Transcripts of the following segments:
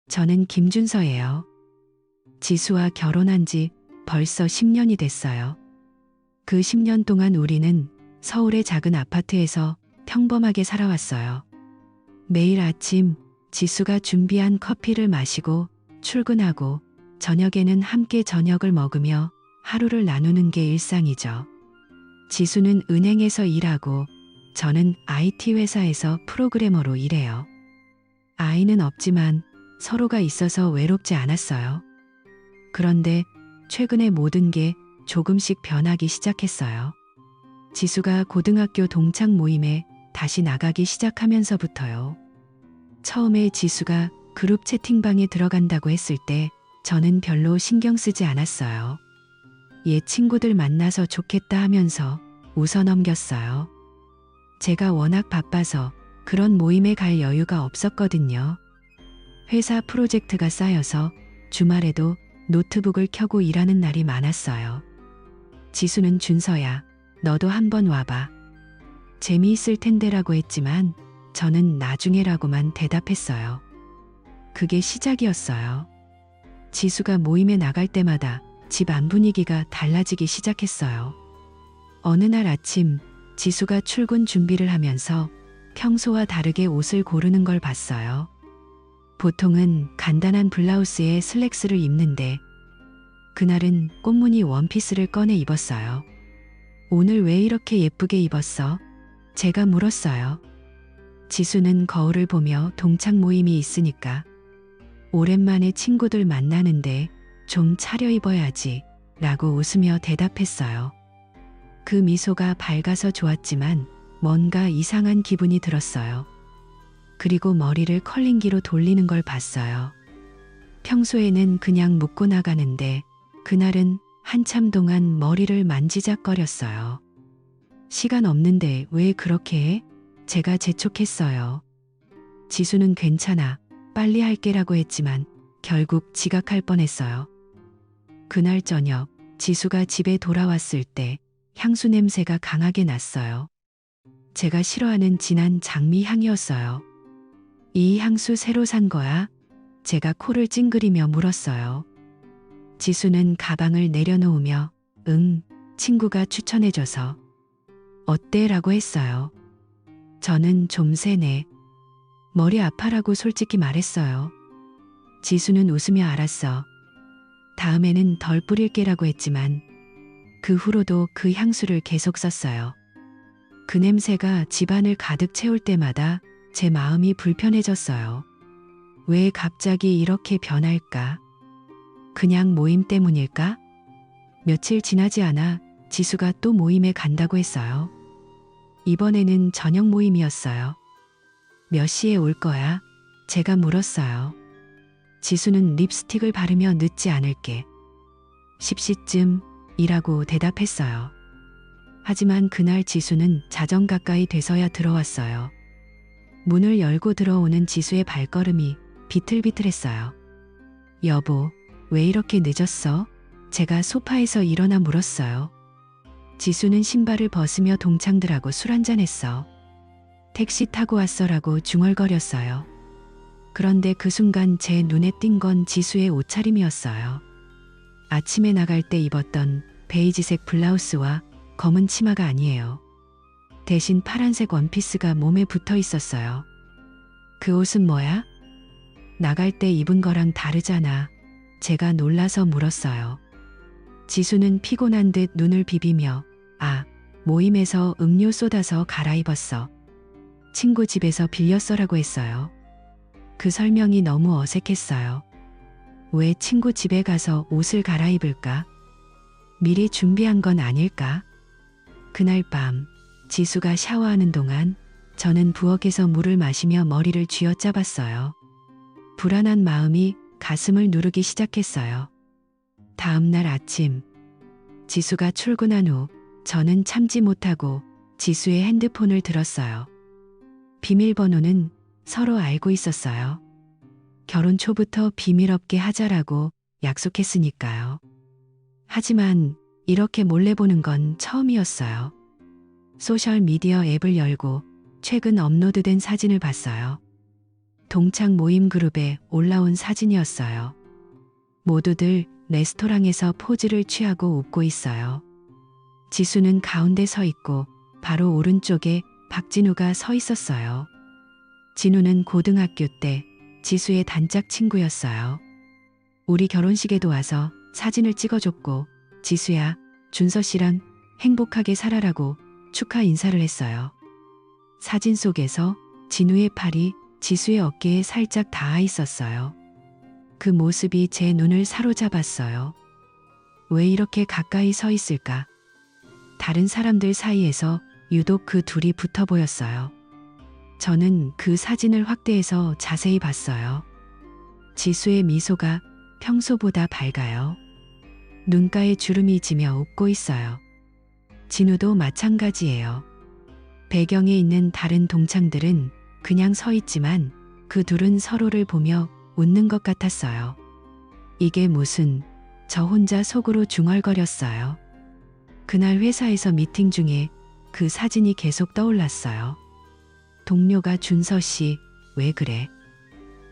저는 김준서예요. 지수와 결혼한 지 벌써 10년이 됐어요. 그 10년 동안 우리는 서울의 작은 아파트에서 평범하게 살아왔어요. 매일 아침 지수가 준비한 커피를 마시고 출근하고 저녁에는 함께 저녁을 먹으며 하루를 나누는 게 일상이죠. 지수는 은행에서 일하고 저는 IT 회사에서 프로그래머로 일해요. 아이는 없지만 서로가 있어서 외롭지 않았어요. 그런데 최근에 모든 게 조금씩 변하기 시작했어요. 지수가 고등학교 동창 모임에 다시 나가기 시작하면서부터요. 처음에 지수가 그룹 채팅방에 들어간다고 했을 때 저는 별로 신경 쓰지 않았어요. 옛 친구들 만나서 좋겠다 하면서 웃어 넘겼어요. 제가 워낙 바빠서 그런 모임에 갈 여유가 없었거든요. 회사 프로젝트가 쌓여서 주말에도 노트북을 켜고 일하는 날이 많았어요. 지수는 준서야, 너도 한번 와봐. 재미있을 텐데라고 했지만 저는 나중에라고만 대답했어요. 그게 시작이었어요. 지수가 모임에 나갈 때마다 집 안 분위기가 달라지기 시작했어요. 어느 날 아침 지수가 출근 준비를 하면서 평소와 다르게 옷을 고르는 걸 봤어요. 보통은 간단한 블라우스에 슬랙스를 입는데 그날은 꽃무늬 원피스를 꺼내 입었어요. 오늘 왜 이렇게 예쁘게 입었어? 제가 물었어요. 지수는 거울을 보며 동창 모임이 있으니까. 오랜만에 친구들 만나는데 좀 차려입어야지 라고 웃으며 대답했어요. 그 미소가 밝아서 좋았지만 뭔가 이상한 기분이 들었어요. 그리고 머리를 컬링기로 돌리는 걸 봤어요. 평소에는 그냥 묶고 나가는데 그날은 한참 동안 머리를 만지작거렸어요. 시간 없는데 왜 그렇게 해? 제가 재촉했어요. 지수는 괜찮아, 빨리 할게라고 했지만 결국 지각할 뻔했어요. 그날 저녁 지수가 집에 돌아왔을 때 향수 냄새가 강하게 났어요. 제가 싫어하는 진한 장미 향이었어요. 이 향수 새로 산 거야? 제가 코를 찡그리며 물었어요. 지수는 가방을 내려놓으며 응, 친구가 추천해줘서. 어때? 라고 했어요. 저는 좀 세네. 머리 아파라고 솔직히 말했어요. 지수는 웃으며 알았어. 다음에는 덜 뿌릴게라고 했지만 그 후로도 그 향수를 계속 썼어요. 그 냄새가 집안을 가득 채울 때마다 제 마음이 불편해졌어요. 왜 갑자기 이렇게 변할까? 그냥 모임 때문일까? 며칠 지나지 않아 지수가 또 모임에 간다고 했어요. 이번에는 저녁 모임이었어요. 몇 시에 올 거야? 제가 물었어요. 지수는 립스틱을 바르며 늦지 않을게. 10시쯤이라고 대답했어요. 하지만 그날 지수는 자정 가까이 돼서야 들어왔어요. 문을 열고 들어오는 지수의 발걸음이 비틀비틀했어요. 여보, 왜 이렇게 늦었어? 제가 소파에서 일어나 물었어요. 지수는 신발을 벗으며 동창들하고 술 한잔했어. 택시 타고 왔어라고 중얼거렸어요. 그런데 그 순간 제 눈에 띈 건 지수의 옷차림이었어요. 아침에 나갈 때 입었던 베이지색 블라우스와 검은 치마가 아니에요. 대신 파란색 원피스가 몸에 붙어 있었어요. 그 옷은 뭐야? 나갈 때 입은 거랑 다르잖아. 제가 놀라서 물었어요. 지수는 피곤한 듯 눈을 비비며 모임에서 음료 쏟아서 갈아입었어. 친구 집에서 빌렸어라고 했어요. 그 설명이 너무 어색했어요. 왜 친구 집에 가서 옷을 갈아입을까? 미리 준비한 건 아닐까? 그날 밤 지수가 샤워하는 동안 저는 부엌에서 물을 마시며 머리를 쥐어짜봤어요. 불안한 마음이 가슴을 누르기 시작했어요. 다음 날 아침 지수가 출근한 후 저는 참지 못하고 지수의 핸드폰을 들었어요. 비밀번호는 서로 알고 있었어요. 결혼 초부터 비밀 없게 하자라고 약속했으니까요. 하지만 이렇게 몰래 보는 건 처음이었어요. 소셜미디어 앱을 열고 최근 업로드된 사진을 봤어요. 동창 모임 그룹에 올라온 사진이었어요. 모두들 레스토랑에서 포즈를 취하고 웃고 있어요. 지수는 가운데 서 있고 바로 오른쪽에 박진우가 서 있었어요. 진우는 고등학교 때 지수의 단짝 친구였어요. 우리 결혼식에도 와서 사진을 찍어줬고 지수야, 준서 씨랑 행복하게 살아라고 축하 인사를 했어요. 사진 속에서 진우의 팔이 지수의 어깨에 살짝 닿아 있었어요. 그 모습이 제 눈을 사로잡았어요. 왜 이렇게 가까이 서 있을까? 다른 사람들 사이에서 유독 그 둘이 붙어 보였어요. 저는 그 사진을 확대해서 자세히 봤어요. 지수의 미소가 평소보다 밝아요. 눈가에 주름이 지며 웃고 있어요. 진우도 마찬가지예요. 배경에 있는 다른 동창들은 그냥 서 있지만 그 둘은 서로를 보며 웃는 것 같았어요. 이게 무슨, 저 혼자 속으로 중얼거렸어요. 그날 회사에서 미팅 중에 그 사진이 계속 떠올랐어요. 동료가 준서 씨, 왜 그래?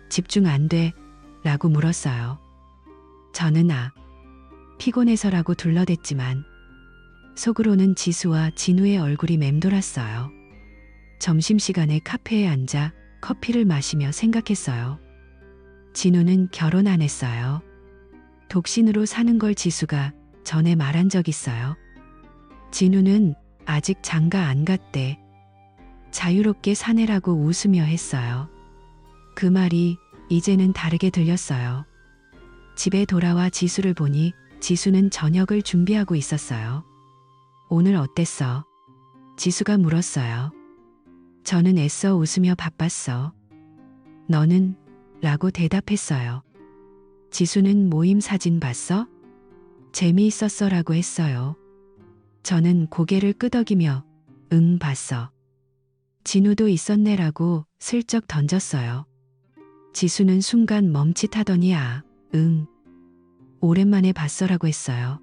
집중 안 돼? 라고 물었어요. 저는 피곤해서라고 둘러댔지만 속으로는 지수와 진우의 얼굴이 맴돌았어요. 점심시간에 카페에 앉아 커피를 마시며 생각했어요. 진우는 결혼 안 했어요. 독신으로 사는 걸 지수가 전에 말한 적 있어요. 진우는 아직 장가 안 갔대. 자유롭게 사내라고 웃으며 했어요. 그 말이 이제는 다르게 들렸어요. 집에 돌아와 지수를 보니 지수는 저녁을 준비하고 있었어요. 오늘 어땠어? 지수가 물었어요. 저는 애써 웃으며 바빴어. 너는? 라고 대답했어요. 지수는 모임 사진 봤어? 재미있었어 라고 했어요. 저는 고개를 끄덕이며 응 봤어. 진우도 있었네 라고 슬쩍 던졌어요. 지수는 순간 멈칫하더니 응. 오랜만에 봤어 라고 했어요.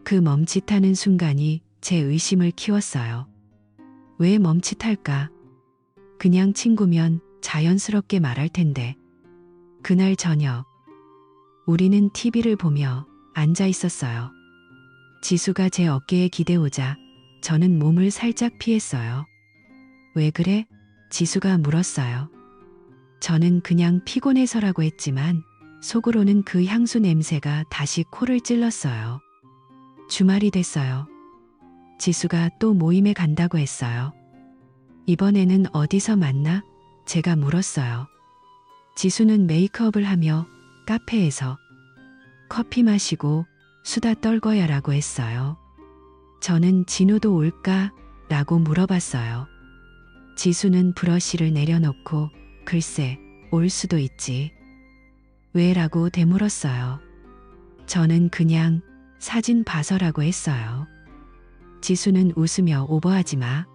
그 멈칫하는 순간이 제 의심을 키웠어요. 왜 멈칫할까? 그냥 친구면 자연스럽게 말할 텐데. 그날 저녁, 우리는 TV를 보며 앉아 있었어요. 지수가 제 어깨에 기대오자 저는 몸을 살짝 피했어요. 왜 그래? 지수가 물었어요. 저는 그냥 피곤해서라고 했지만 속으로는 그 향수 냄새가 다시 코를 찔렀어요. 주말이 됐어요. 지수가 또 모임에 간다고 했어요. 이번에는 어디서 만나? 제가 물었어요. 지수는 메이크업을 하며 카페에서 커피 마시고 수다 떨거야 라고 했어요. 저는 진우도 올까? 라고 물어봤어요. 지수는 브러쉬를 내려놓고 글쎄, 올 수도 있지. 왜? 라고 되물었어요. 저는 그냥 사진 봐서라고 했어요. 지수는 웃으며 오버하지 마.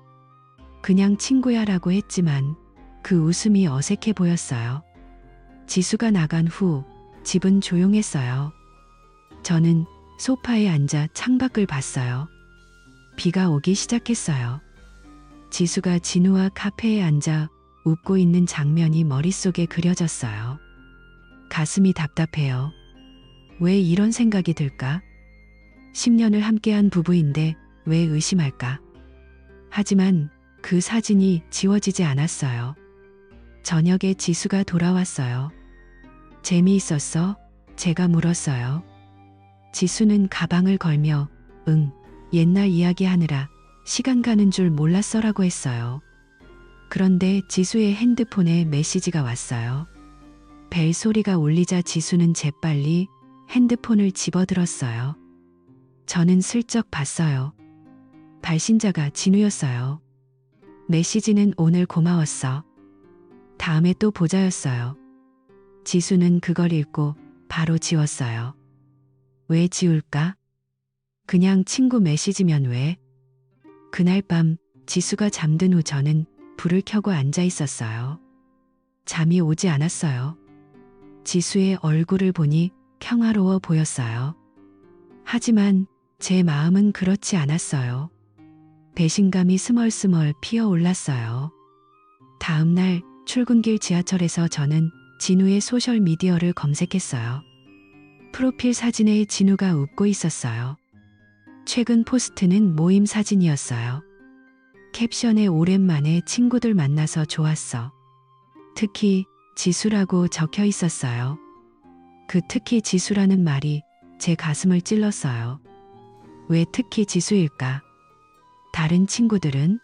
그냥 친구야 라고 했지만 그 웃음이 어색해 보였어요. 지수가 나간 후 집은 조용했어요. 저는 소파에 앉아 창밖을 봤어요. 비가 오기 시작했어요. 지수가 진우와 카페에 앉아 웃고 있는 장면이 머릿속에 그려졌어요. 가슴이 답답해요. 왜 이런 생각이 들까? 10년을 함께한 부부인데 왜 의심할까? 하지만 그 사진이 지워지지 않았어요. 저녁에 지수가 돌아왔어요. 재미있었어? 제가 물었어요. 지수는 가방을 걸며 응, 옛날 이야기하느라 시간 가는 줄 몰랐어라고 했어요. 그런데 지수의 핸드폰에 메시지가 왔어요. 벨 소리가 울리자 지수는 재빨리 핸드폰을 집어들었어요. 저는 슬쩍 봤어요. 발신자가 진우였어요. 메시지는 오늘 고마웠어. 다음에 또 보자였어요. 지수는 그걸 읽고 바로 지웠어요. 왜 지울까? 그냥 친구 메시지면 왜? 그날 밤 지수가 잠든 후 저는 불을 켜고 앉아 있었어요. 잠이 오지 않았어요. 지수의 얼굴을 보니 평화로워 보였어요. 하지만 제 마음은 그렇지 않았어요. 배신감이 스멀스멀 피어올랐어요. 다음 날 출근길 지하철에서 저는 진우의 소셜미디어를 검색했어요. 프로필 사진에 진우가 웃고 있었어요. 최근 포스트는 모임 사진이었어요. 캡션에 오랜만에 친구들 만나서 좋았어. 특히 지수라고 적혀 있었어요. 그 특히 지수라는 말이 제 가슴을 찔렀어요. 왜 특히 지수일까? 다른 친구들은?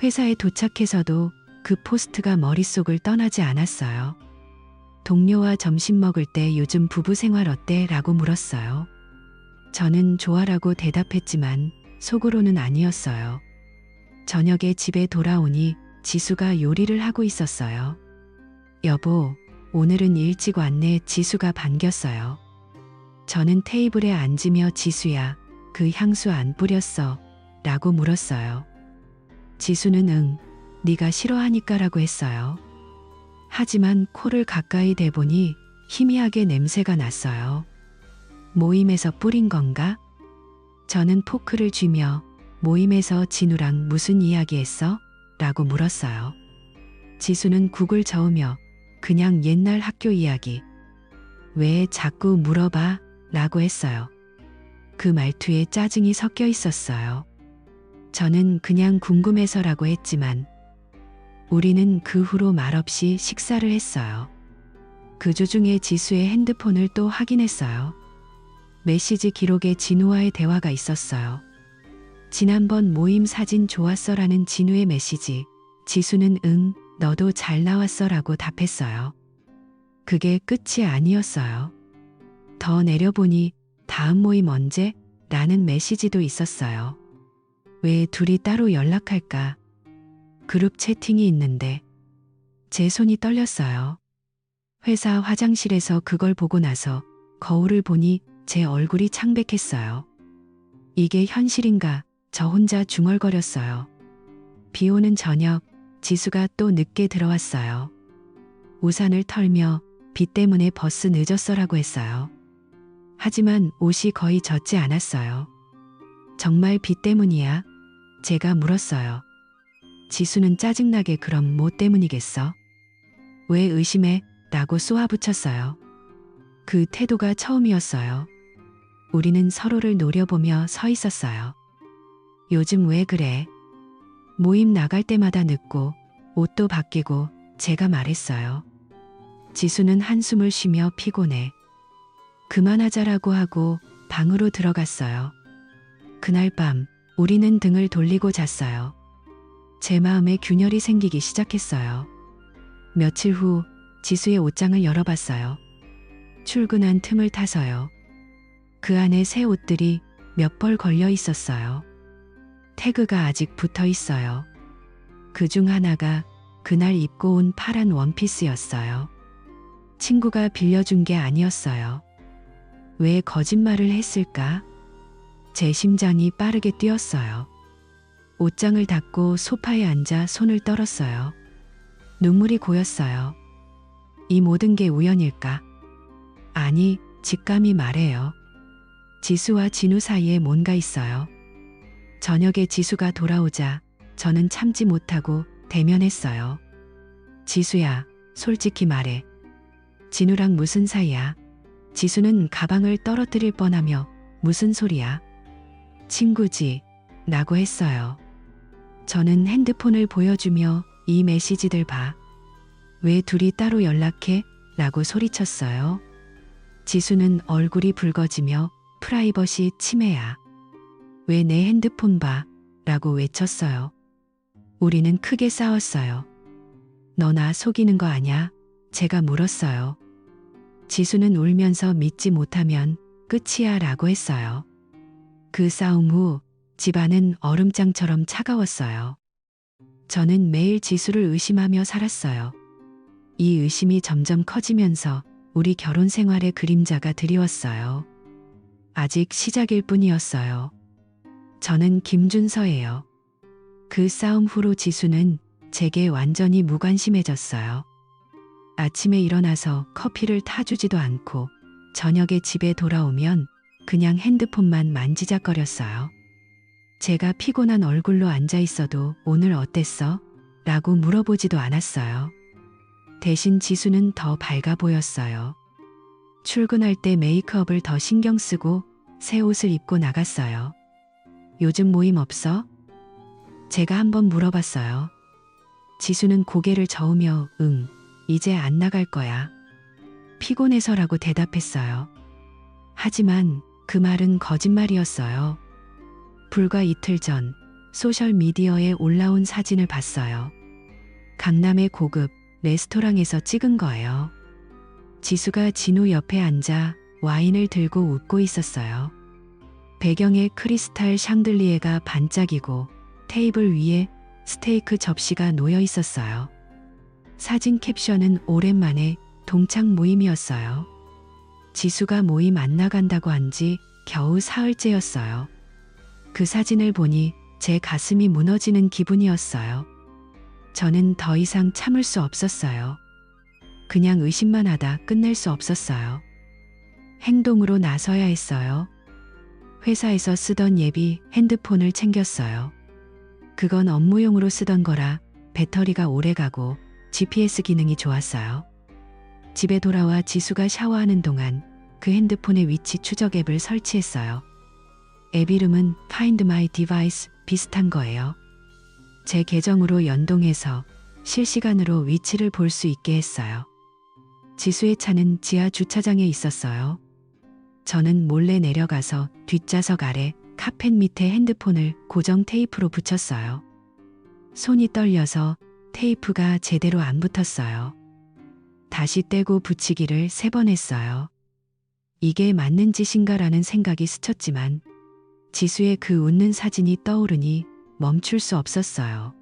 회사에 도착해서도 그 포스트가 머릿속을 떠나지 않았어요. 동료와 점심 먹을 때 요즘 부부 생활 어때? 라고 물었어요. 저는 좋아라고 대답했지만 속으로는 아니었어요. 저녁에 집에 돌아오니 지수가 요리를 하고 있었어요. 여보, 오늘은 일찍 왔네. 지수가 반겼어요. 저는 테이블에 앉으며 지수야, 그 향수 안 뿌렸어? 라고 물었어요. 지수는 응, 네가 싫어하니까 라고 했어요. 하지만 코를 가까이 대보니 희미하게 냄새가 났어요. 모임에서 뿌린 건가? 저는 포크를 쥐며 모임에서 진우랑 무슨 이야기 했어? 라고 물었어요. 지수는 국을 저으며 그냥 옛날 학교 이야기. 왜 자꾸 물어봐? 라고 했어요. 그 말투에 짜증이 섞여 있었어요. 저는 그냥 궁금해서라고 했지만 우리는 그 후로 말없이 식사를 했어요. 그 주중에 지수의 핸드폰을 또 확인했어요. 메시지 기록에 진우와의 대화가 있었어요. 지난번 모임 사진 좋았어라는 진우의 메시지. 지수는 응, 너도 잘 나왔어라고 답했어요. 그게 끝이 아니었어요. 더 내려보니 다음 모임 언제? 라는 메시지도 있었어요. 왜 둘이 따로 연락할까? 그룹 채팅이 있는데 제 손이 떨렸어요. 회사 화장실에서 그걸 보고 나서 거울을 보니 제 얼굴이 창백했어요. 이게 현실인가? 저 혼자 중얼거렸어요. 비 오는 저녁, 지수가 또 늦게 들어왔어요. 우산을 털며 비 때문에 버스 늦었어라고 했어요. 하지만 옷이 거의 젖지 않았어요. 정말 비 때문이야? 제가 물었어요. 지수는 짜증나게 그럼 뭐 때문이겠어? 왜 의심해? 라고 쏘아붙였어요. 그 태도가 처음이었어요. 우리는 서로를 노려보며 서 있었어요. 요즘 왜 그래? 모임 나갈 때마다 늦고 옷도 바뀌고 제가 말했어요. 지수는 한숨을 쉬며 피곤해. 그만하자라고 하고 방으로 들어갔어요. 그날 밤 우리는 등을 돌리고 잤어요. 제 마음에 균열이 생기기 시작했어요. 며칠 후 지수의 옷장을 열어봤어요. 출근한 틈을 타서요. 그 안에 새 옷들이 몇 벌 걸려 있었어요. 태그가 아직 붙어 있어요. 그 중 하나가 그날 입고 온 파란 원피스였어요. 친구가 빌려준 게 아니었어요. 왜 거짓말을 했을까? 제 심장이 빠르게 뛰었어요. 옷장을 닫고 소파에 앉아 손을 떨었어요. 눈물이 고였어요. 이 모든 게 우연일까? 아니, 직감이 말해요. 지수와 진우 사이에 뭔가 있어요. 저녁에 지수가 돌아오자 저는 참지 못하고 대면했어요. 지수야, 솔직히 말해. 진우랑 무슨 사이야? 지수는 가방을 떨어뜨릴 뻔하며 무슨 소리야? 친구지, 라고 했어요. 저는 핸드폰을 보여주며 이 메시지들 봐. 왜 둘이 따로 연락해? 라고 소리쳤어요. 지수는 얼굴이 붉어지며 프라이버시 침해야. 왜 내 핸드폰 봐? 라고 외쳤어요. 우리는 크게 싸웠어요. 너 나 속이는 거 아냐? 제가 물었어요. 지수는 울면서 믿지 못하면 끝이야 라고 했어요. 그 싸움 후 집안은 얼음장처럼 차가웠어요. 저는 매일 지수를 의심하며 살았어요. 이 의심이 점점 커지면서 우리 결혼 생활의 그림자가 드리웠어요. 아직 시작일 뿐이었어요. 저는 김준서예요. 그 싸움 후로 지수는 제게 완전히 무관심해졌어요. 아침에 일어나서 커피를 타주지도 않고 저녁에 집에 돌아오면 그냥 핸드폰만 만지작거렸어요. 제가 피곤한 얼굴로 앉아 있어도 오늘 어땠어? 라고 물어보지도 않았어요. 대신 지수는 더 밝아 보였어요. 출근할 때 메이크업을 더 신경 쓰고 새 옷을 입고 나갔어요. 요즘 모임 없어? 제가 한번 물어봤어요. 지수는 고개를 저으며 응, 이제 안 나갈 거야. 피곤해서라고 대답했어요. 하지만 그 말은 거짓말이었어요. 불과 이틀 전 소셜미디어에 올라온 사진을 봤어요. 강남의 고급 레스토랑에서 찍은 거예요. 지수가 진우 옆에 앉아 와인을 들고 웃고 있었어요. 배경에 크리스탈 샹들리에가 반짝이고 테이블 위에 스테이크 접시가 놓여 있었어요. 사진 캡션은 오랜만에 동창 모임이었어요. 지수가 모임 안 나간다고 한 지 겨우 사흘째였어요. 그 사진을 보니 제 가슴이 무너지는 기분이었어요. 저는 더 이상 참을 수 없었어요. 그냥 의심만 하다 끝낼 수 없었어요. 행동으로 나서야 했어요. 회사에서 쓰던 예비 핸드폰을 챙겼어요. 그건 업무용으로 쓰던 거라 배터리가 오래가고 GPS 기능이 좋았어요. 집에 돌아와 지수가 샤워하는 동안 그 핸드폰의 위치 추적 앱을 설치했어요. 앱 이름은 Find My Device 비슷한 거예요. 제 계정으로 연동해서 실시간으로 위치를 볼 수 있게 했어요. 지수의 차는 지하 주차장에 있었어요. 저는 몰래 내려가서 뒷좌석 아래 카펫 밑에 핸드폰을 고정 테이프로 붙였어요. 손이 떨려서 테이프가 제대로 안 붙었어요. 다시 떼고 붙이기를 3번 했어요. 이게 맞는 짓인가라는 생각이 스쳤지만 지수의 그 웃는 사진이 떠오르니 멈출 수 없었어요.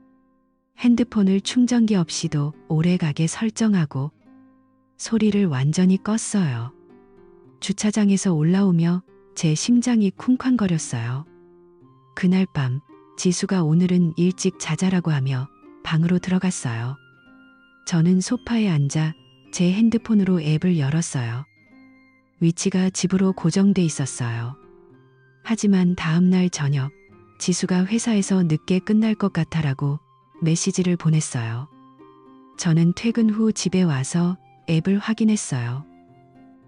핸드폰을 충전기 없이도 오래가게 설정하고 소리를 완전히 껐어요. 주차장에서 올라오며 제 심장이 쿵쾅거렸어요. 그날 밤 지수가 오늘은 일찍 자자라고 하며 방으로 들어갔어요. 저는 소파에 앉아 제 핸드폰으로 앱을 열었어요. 위치가 집으로 고정돼 있었어요. 하지만 다음날 저녁 지수가 회사에서 늦게 끝날 것 같아라고 메시지를 보냈어요. 저는 퇴근 후 집에 와서 앱을 확인했어요.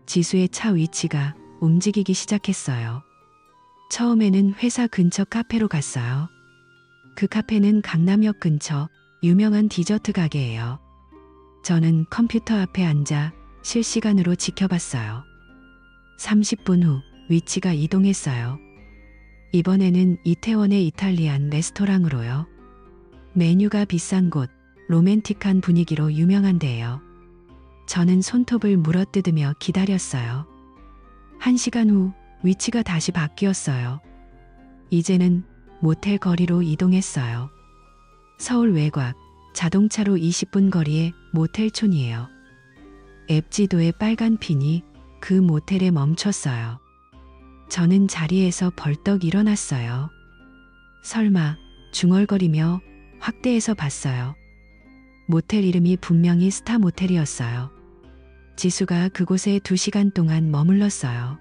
지수의 차 위치가 움직이기 시작했어요. 처음에는 회사 근처 카페로 갔어요. 그 카페는 강남역 근처 유명한 디저트 가게예요. 저는 컴퓨터 앞에 앉아 실시간으로 지켜봤어요. 30분 후 위치가 이동했어요. 이번에는 이태원의 이탈리안 레스토랑으로요. 메뉴가 비싼 곳, 로맨틱한 분위기로 유명한 데예요. 저는 손톱을 물어뜯으며 기다렸어요. 1시간 후 위치가 다시 바뀌었어요. 이제는 모텔 거리로 이동했어요. 서울 외곽, 자동차로 20분 거리의 모텔촌이에요. 앱 지도에 빨간 핀이 그 모텔에 멈췄어요. 저는 자리에서 벌떡 일어났어요. 설마 중얼거리며 확대해서 봤어요. 모텔 이름이 분명히 스타 모텔이었어요. 지수가 그곳에 2시간 동안 머물렀어요.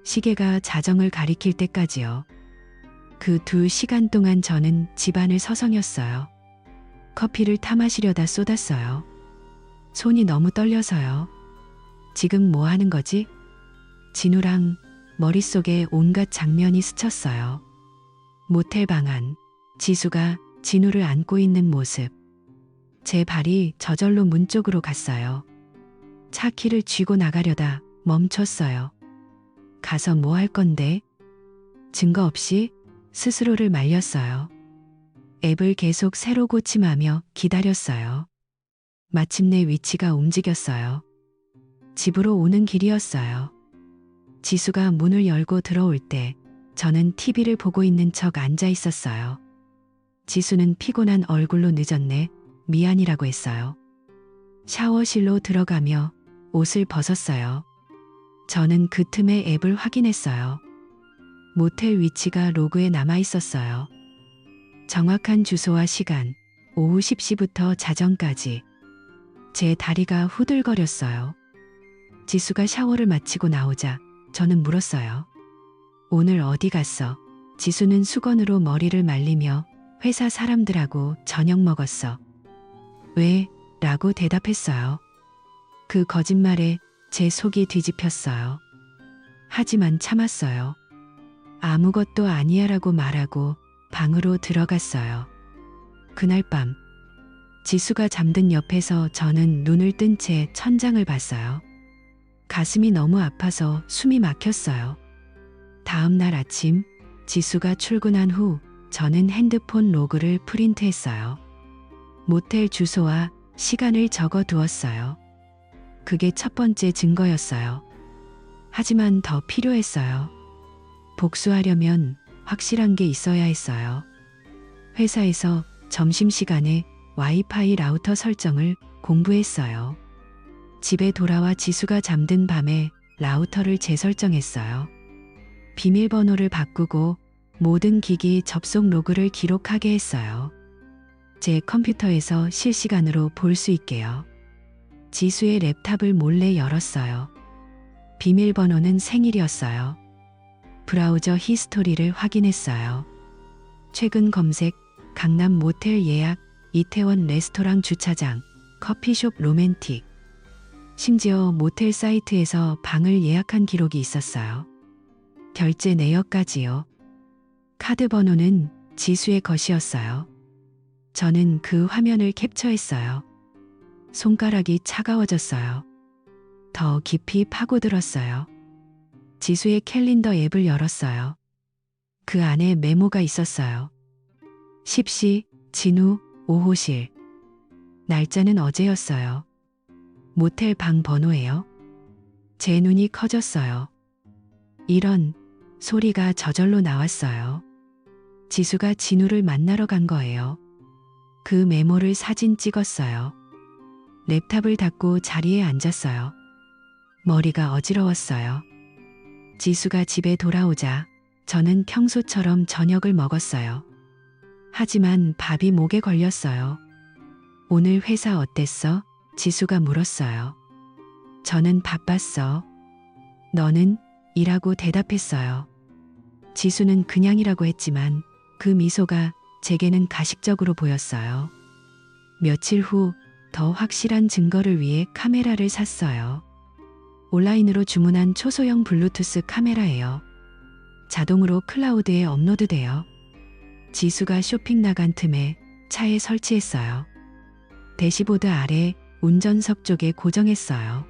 시계가 자정을 가리킬 때까지요. 그 2시간 동안 저는 집안을 서성였어요. 커피를 타 마시려다 쏟았어요. 손이 너무 떨려서요. 지금 뭐 하는 거지? 진우랑 머릿속에 온갖 장면이 스쳤어요. 모텔 방 안, 지수가 진우를 안고 있는 모습. 제 발이 저절로 문 쪽으로 갔어요. 차 키를 쥐고 나가려다 멈췄어요. 가서 뭐 할 건데? 증거 없이 스스로를 말렸어요. 앱을 계속 새로 고침하며 기다렸어요. 마침내 위치가 움직였어요. 집으로 오는 길이었어요. 지수가 문을 열고 들어올 때 저는 TV를 보고 있는 척 앉아 있었어요. 지수는 피곤한 얼굴로 늦었네, 미안이라고 했어요. 샤워실로 들어가며 옷을 벗었어요. 저는 그 틈에 앱을 확인했어요. 모텔 위치가 로그에 남아 있었어요. 정확한 주소와 시간, 오후 10시부터 자정까지. 제 다리가 후들거렸어요. 지수가 샤워를 마치고 나오자 저는 물었어요. 오늘 어디 갔어? 지수는 수건으로 머리를 말리며 회사 사람들하고 저녁 먹었어. 왜? 라고 대답했어요. 그 거짓말에 제 속이 뒤집혔어요. 하지만 참았어요. 아무것도 아니야 라고 말하고 방으로 들어갔어요. 그날 밤, 지수가 잠든 옆에서 저는 눈을 뜬 채 천장을 봤어요. 가슴이 너무 아파서 숨이 막혔어요. 다음 날 아침, 지수가 출근한 후 저는 핸드폰 로그를 프린트했어요. 모텔 주소와 시간을 적어 두었어요. 그게 첫 번째 증거였어요. 하지만 더 필요했어요. 복수하려면 확실한 게 있어야 했어요. 회사에서 점심시간에 와이파이 라우터 설정을 공부했어요. 집에 돌아와 지수가 잠든 밤에 라우터를 재설정했어요. 비밀번호를 바꾸고 모든 기기 접속 로그를 기록하게 했어요. 제 컴퓨터에서 실시간으로 볼 수 있게요. 지수의 랩탑을 몰래 열었어요. 비밀번호는 생일이었어요. 브라우저 히스토리를 확인했어요. 최근 검색, 강남 모텔 예약, 이태원 레스토랑 주차장, 커피숍 로맨틱. 심지어 모텔 사이트에서 방을 예약한 기록이 있었어요. 결제 내역까지요. 카드 번호는 지수의 것이었어요. 저는 그 화면을 캡처했어요. 손가락이 차가워졌어요. 더 깊이 파고들었어요. 지수의 캘린더 앱을 열었어요. 그 안에 메모가 있었어요. 10시, 진우, 5호실. 날짜는 어제였어요. 모텔 방 번호예요. 제 눈이 커졌어요. 이런 소리가 저절로 나왔어요. 지수가 진우를 만나러 간 거예요. 그 메모를 사진 찍었어요. 랩탑을 닫고 자리에 앉았어요. 머리가 어지러웠어요. 지수가 집에 돌아오자 저는 평소처럼 저녁을 먹었어요. 하지만 밥이 목에 걸렸어요. 오늘 회사 어땠어? 지수가 물었어요. 저는 바빴어. 너는? 이라고 대답했어요. 지수는 그냥이라고 했지만 그 미소가 제게는 가식적으로 보였어요. 며칠 후 더 확실한 증거를 위해 카메라를 샀어요. 온라인으로 주문한 초소형 블루투스 카메라예요. 자동으로 클라우드에 업로드돼요. 지수가 쇼핑 나간 틈에 차에 설치했어요. 대시보드 아래 운전석 쪽에 고정했어요.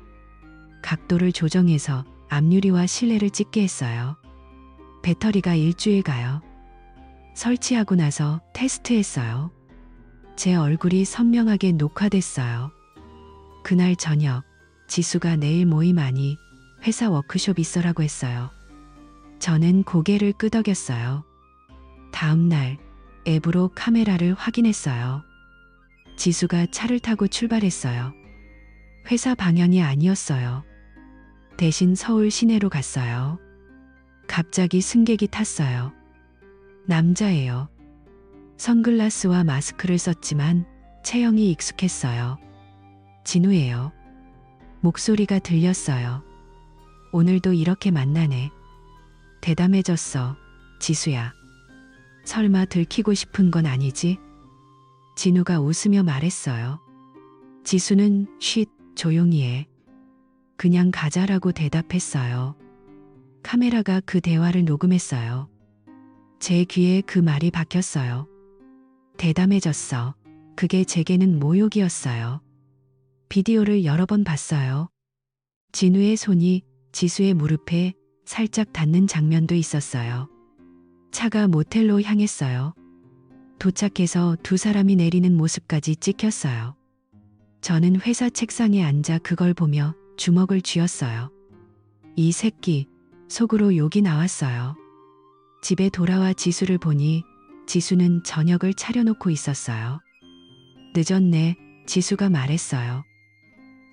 각도를 조정해서 앞유리와 실내를 찍게 했어요. 배터리가 일주일 가요. 설치하고 나서 테스트했어요. 제 얼굴이 선명하게 녹화됐어요. 그날 저녁, 지수가 내일 모임 아니 회사 워크숍 있어라고 했어요. 저는 고개를 끄덕였어요. 다음 날 앱으로 카메라를 확인했어요. 지수가 차를 타고 출발했어요. 회사 방향이 아니었어요. 대신 서울 시내로 갔어요. 갑자기 승객이 탔어요. 남자예요. 선글라스와 마스크를 썼지만 체형이 익숙했어요. 진우예요. 목소리가 들렸어요. 오늘도 이렇게 만나네. 대담해졌어. 지수야. 설마 들키고 싶은 건 아니지? 진우가 웃으며 말했어요. 지수는 쉿, 조용히 해. 그냥 가자라고 대답했어요. 카메라가 그 대화를 녹음했어요. 제 귀에 그 말이 박혔어요. 대담해졌어. 그게 제게는 모욕이었어요. 비디오를 여러 번 봤어요. 진우의 손이 지수의 무릎에 살짝 닿는 장면도 있었어요. 차가 모텔로 향했어요. 도착해서 두 사람이 내리는 모습까지 찍혔어요. 저는 회사 책상에 앉아 그걸 보며 주먹을 쥐었어요. 이 새끼, 속으로 욕이 나왔어요. 집에 돌아와 지수를 보니 지수는 저녁을 차려놓고 있었어요. 늦었네, 지수가 말했어요.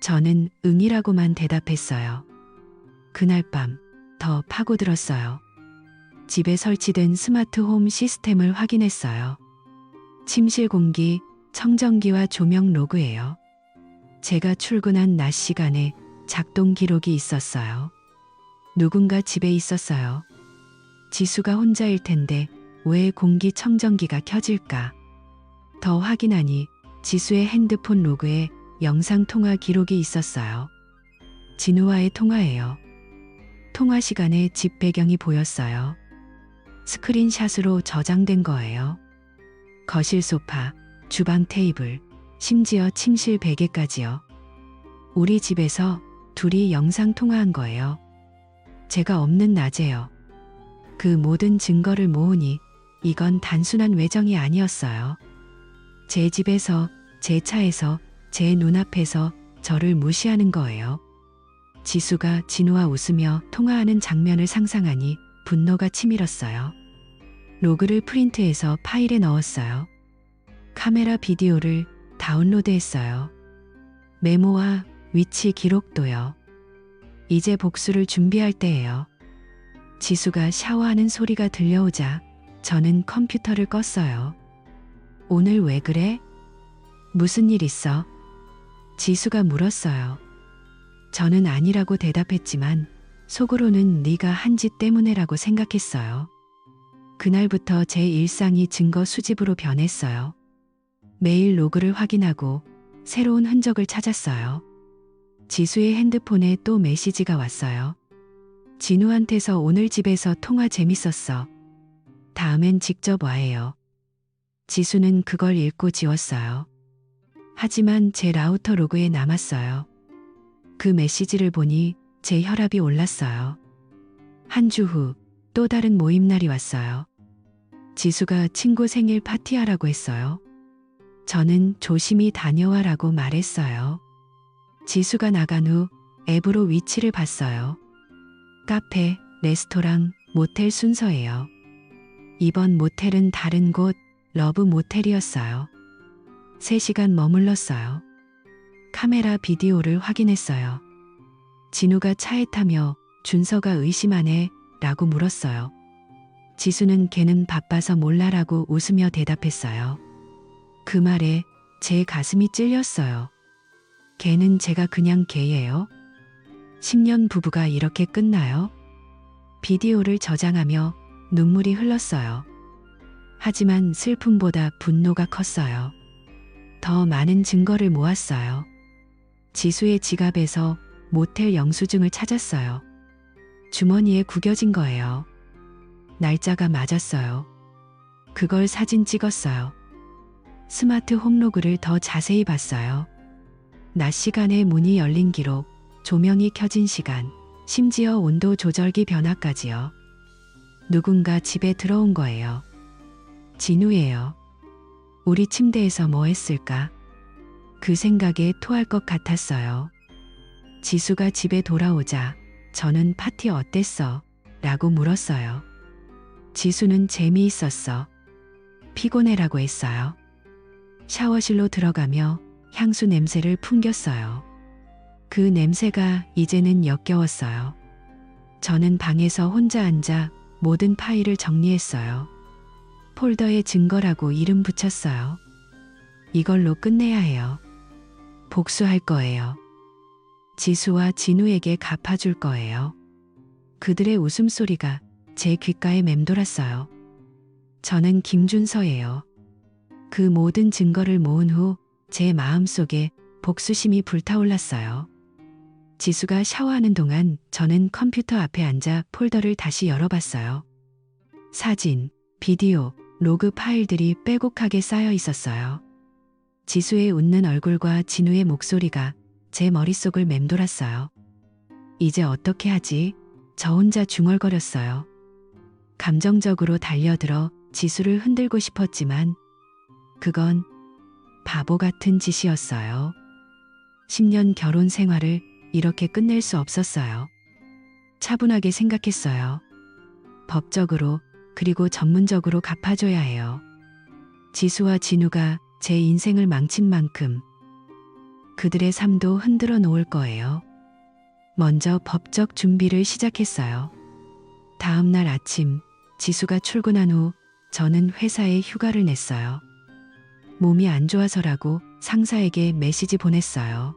저는 응이라고만 대답했어요. 그날 밤 더 파고들었어요. 집에 설치된 스마트홈 시스템을 확인했어요. 침실 공기, 청정기와 조명 로그예요. 제가 출근한 낮 시간에 작동 기록이 있었어요. 누군가 집에 있었어요. 지수가 혼자일 텐데 왜 공기청정기가 켜질까? 더 확인하니 지수의 핸드폰 로그에 영상 통화 기록이 있었어요. 진우와의 통화예요. 통화 시간에 집 배경이 보였어요. 스크린샷으로 저장된 거예요. 거실 소파, 주방 테이블, 심지어 침실 베개까지요. 우리 집에서 둘이 영상 통화한 거예요. 제가 없는 낮에요. 그 모든 증거를 모으니 이건 단순한 외정이 아니었어요. 제 집에서, 제 차에서, 제 눈앞에서 저를 무시하는 거예요. 지수가 진우와 웃으며 통화하는 장면을 상상하니 분노가 치밀었어요. 로그를 프린트해서 파일에 넣었어요. 카메라 비디오를 다운로드했어요. 메모와 위치 기록도요. 이제 복수를 준비할 때예요. 지수가 샤워하는 소리가 들려오자 저는 컴퓨터를 껐어요. 오늘 왜 그래? 무슨 일 있어? 지수가 물었어요. 저는 아니라고 대답했지만 속으로는 네가 한 짓 때문에라고 생각했어요. 그날부터 제 일상이 증거 수집으로 변했어요. 매일 로그를 확인하고 새로운 흔적을 찾았어요. 지수의 핸드폰에 또 메시지가 왔어요. 진우한테서 오늘 집에서 통화 재밌었어. 다음엔 직접 와해요. 지수는 그걸 읽고 지웠어요. 하지만 제 라우터 로그에 남았어요. 그 메시지를 보니 제 혈압이 올랐어요. 한 주 후 또 다른 모임날이 왔어요. 지수가 친구 생일 파티하라고 했어요. 저는 조심히 다녀와라고 말했어요. 지수가 나간 후 앱으로 위치를 봤어요. 카페, 레스토랑, 모텔 순서예요. 이번 모텔은 다른 곳, 러브 모텔이었어요. 3시간 머물렀어요. 카메라 비디오를 확인했어요. 진우가 차에 타며 준서가 의심하네 라고 물었어요. 지수는 걔는 바빠서 몰라라고 웃으며 대답했어요. 그 말에 제 가슴이 찔렸어요. 걔는 제가 그냥 걔예요? 10년 부부가 이렇게 끝나요? 비디오를 저장하며 눈물이 흘렀어요. 하지만 슬픔보다 분노가 컸어요. 더 많은 증거를 모았어요. 지수의 지갑에서 모텔 영수증을 찾았어요. 주머니에 구겨진 거예요. 날짜가 맞았어요. 그걸 사진 찍었어요. 스마트 홈로그를 더 자세히 봤어요. 낮 시간에 문이 열린 기록, 조명이 켜진 시간, 심지어 온도 조절기 변화까지요. 누군가 집에 들어온 거예요. 진우예요. 우리 침대에서 뭐 했을까? 그 생각에 토할 것 같았어요. 지수가 집에 돌아오자 저는 파티 어땠어? 라고 물었어요. 지수는 재미있었어. 피곤해라고 했어요. 샤워실로 들어가며 향수 냄새를 풍겼어요. 그 냄새가 이제는 역겨웠어요. 저는 방에서 혼자 앉아 모든 파일을 정리했어요. 폴더에 증거라고 이름 붙였어요. 이걸로 끝내야 해요. 복수할 거예요. 지수와 진우에게 갚아줄 거예요. 그들의 웃음소리가 제 귓가에 맴돌았어요. 저는 김준서예요. 그 모든 증거를 모은 후 제 마음속에 복수심이 불타올랐어요. 지수가 샤워하는 동안 저는 컴퓨터 앞에 앉아 폴더를 다시 열어봤어요. 사진, 비디오, 로그 파일들이 빼곡하게 쌓여 있었어요. 지수의 웃는 얼굴과 진우의 목소리가 제 머릿속을 맴돌았어요. 이제 어떻게 하지? 저 혼자 중얼거렸어요. 감정적으로 달려들어 지수를 흔들고 싶었지만 그건 바보 같은 짓이었어요. 10년 결혼 생활을 이렇게 끝낼 수 없었어요. 차분하게 생각했어요. 법적으로 그리고 전문적으로 갚아줘야 해요. 지수와 진우가 제 인생을 망친 만큼 그들의 삶도 흔들어 놓을 거예요. 먼저 법적 준비를 시작했어요. 다음 날 아침 지수가 출근한 후 저는 회사에 휴가를 냈어요. 몸이 안 좋아서라고 상사에게 메시지 보냈어요.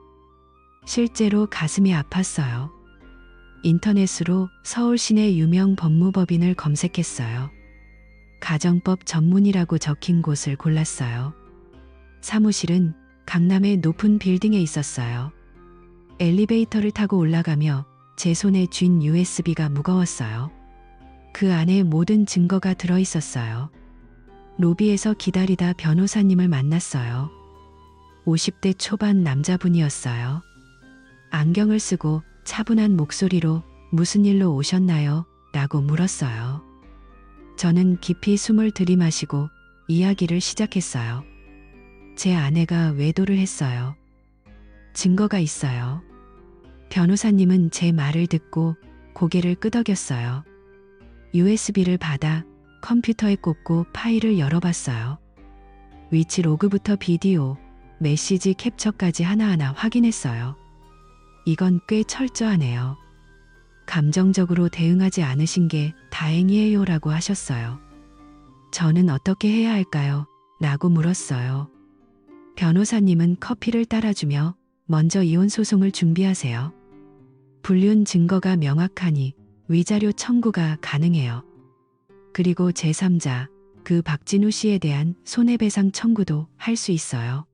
실제로 가슴이 아팠어요. 인터넷으로 서울 시내 유명 법무법인을 검색했어요. 가정법 전문이라고 적힌 곳을 골랐어요. 사무실은 강남의 높은 빌딩에 있었어요. 엘리베이터를 타고 올라가며 제 손에 쥔 USB가 무거웠어요. 그 안에 모든 증거가 들어 있었어요. 로비에서 기다리다 변호사님을 만났어요. 50대 초반 남자분이었어요. 안경을 쓰고 차분한 목소리로 무슨 일로 오셨나요? 라고 물었어요. 저는 깊이 숨을 들이마시고 이야기를 시작했어요. 제 아내가 외도를 했어요. 증거가 있어요. 변호사님은 제 말을 듣고 고개를 끄덕였어요. USB를 받아 컴퓨터에 꽂고 파일을 열어봤어요. 위치 로그부터 비디오, 메시지 캡처까지 하나하나 확인했어요. 이건 꽤 철저하네요. 감정적으로 대응하지 않으신 게 다행이에요 라고 하셨어요. 저는 어떻게 해야 할까요? 라고 물었어요. 변호사님은 커피를 따라주며 먼저 이혼 소송을 준비하세요. 불륜 증거가 명확하니 위자료 청구가 가능해요. 그리고 제3자, 그 박진우 씨에 대한 손해배상 청구도 할 수 있어요.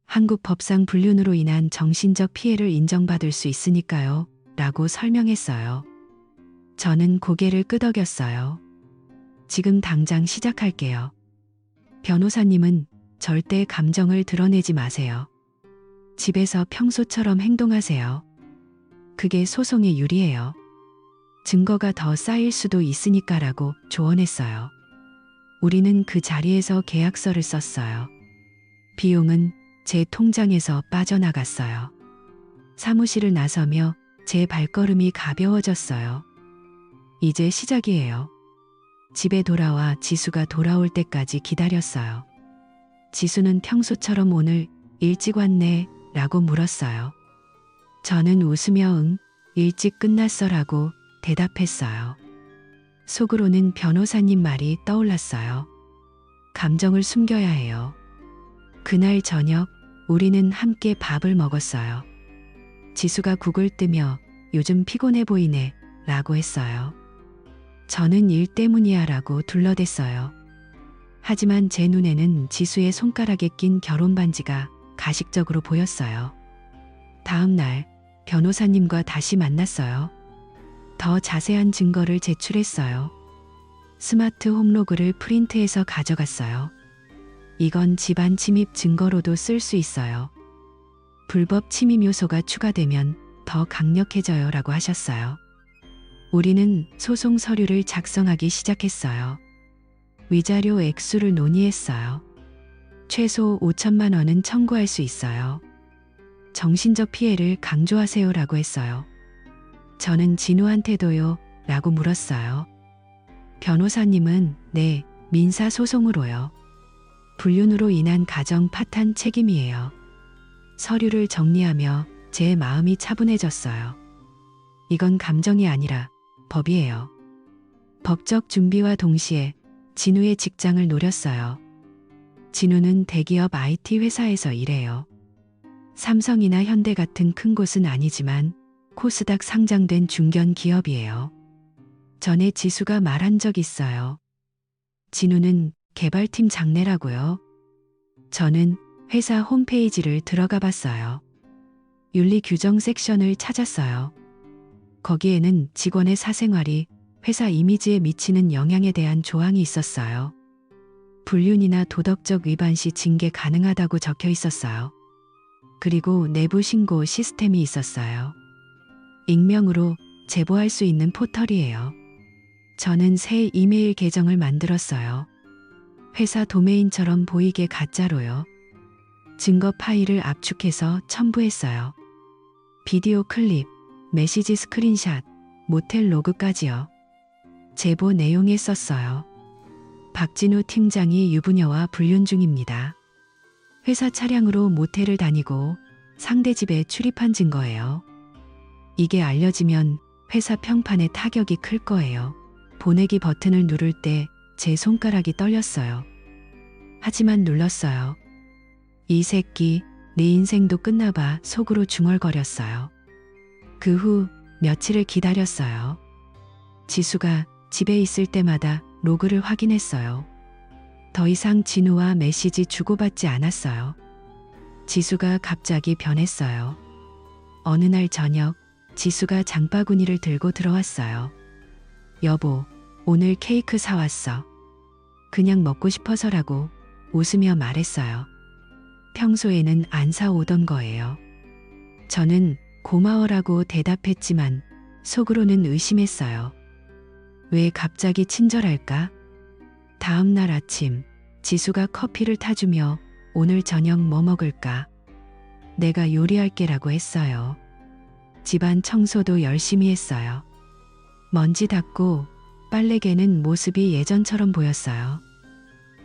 한국 법상 불륜으로 인한 정신적 피해를 인정받을 수 있으니까요. 라고 설명했어요. 저는 고개를 끄덕였어요. 지금 당장 시작할게요. 변호사님은 절대 감정을 드러내지 마세요. 집에서 평소처럼 행동하세요. 그게 소송에 유리해요. 증거가 더 쌓일 수도 있으니까라고 조언했어요. 우리는 그 자리에서 계약서를 썼어요. 비용은 제 통장에서 빠져나갔어요. 사무실을 나서며 제 발걸음이 가벼워졌어요. 이제 시작이에요. 집에 돌아와 지수가 돌아올 때까지 기다렸어요. 지수는 평소처럼 오늘 일찍 왔네? 라고 물었어요. 저는 웃으며 응, 일찍 끝났어 라고 대답했어요. 속으로는 변호사님 말이 떠올랐어요. 감정을 숨겨야 해요. 그날 저녁 우리는 함께 밥을 먹었어요. 지수가 국을 뜨며 요즘 피곤해 보이네 라고 했어요. 저는 일 때문이야 라고 둘러댔어요. 하지만 제 눈에는 지수의 손가락에 낀 결혼 반지가 가식적으로 보였어요. 다음 날 변호사님과 다시 만났어요. 더 자세한 증거를 제출했어요. 스마트 홈로그를 프린트해서 가져갔어요. 이건 집안 침입 증거로도 쓸 수 있어요. 불법 침입 요소가 추가되면 더 강력해져요 라고 하셨어요. 우리는 소송 서류를 작성하기 시작했어요. 위자료 액수를 논의했어요. 최소 5천만 원은 청구할 수 있어요. 정신적 피해를 강조하세요 라고 했어요. 저는 진우한테도요 라고 물었어요. 변호사님은 네, 민사소송으로요. 불륜으로 인한 가정 파탄 책임이에요. 서류를 정리하며 제 마음이 차분해졌어요. 이건 감정이 아니라 법이에요. 법적 준비와 동시에 진우의 직장을 노렸어요. 진우는 대기업 IT 회사에서 일해요. 삼성이나 현대 같은 큰 곳은 아니지만 코스닥 상장된 중견 기업이에요. 전에 지수가 말한 적 있어요. 진우는 개발팀 장내라고요. 저는 회사 홈페이지를 들어가 봤어요. 윤리 규정 섹션을 찾았어요. 거기에는 직원의 사생활이 회사 이미지에 미치는 영향에 대한 조항이 있었어요. 불륜이나 도덕적 위반 시 징계 가능하다고 적혀 있었어요. 그리고 내부 신고 시스템이 있었어요. 익명으로 제보할 수 있는 포털이에요. 저는 새 이메일 계정을 만들었어요. 회사 도메인처럼 보이게 가짜로요. 증거 파일을 압축해서 첨부했어요. 비디오 클립, 메시지 스크린샷, 모텔 로그까지요. 제보 내용에 썼어요. 박진우 팀장이 유부녀와 불륜 중입니다. 회사 차량으로 모텔을 다니고 상대 집에 출입한 증거예요. 이게 알려지면 회사 평판에 타격이 클 거예요. 보내기 버튼을 누를 때 제 손가락이 떨렸어요. 하지만 눌렀어요. 이 새끼, 네 인생도 끝나봐 속으로 중얼거렸어요. 그 후 며칠을 기다렸어요. 지수가 집에 있을 때마다 로그를 확인했어요. 더 이상 진우와 메시지 주고받지 않았어요. 지수가 갑자기 변했어요. 어느 날 저녁 지수가 장바구니를 들고 들어왔어요. 여보, 오늘 케이크 사왔어. 그냥 먹고 싶어서라고 웃으며 말했어요. 평소에는 안 사오던 거예요. 저는 고마워라고 대답했지만 속으로는 의심했어요. 왜 갑자기 친절할까? 다음 날 아침 지수가 커피를 타주며 오늘 저녁 뭐 먹을까? 내가 요리할게라고 했어요. 집안 청소도 열심히 했어요. 먼지 닦고 빨래 개는 모습이 예전처럼 보였어요.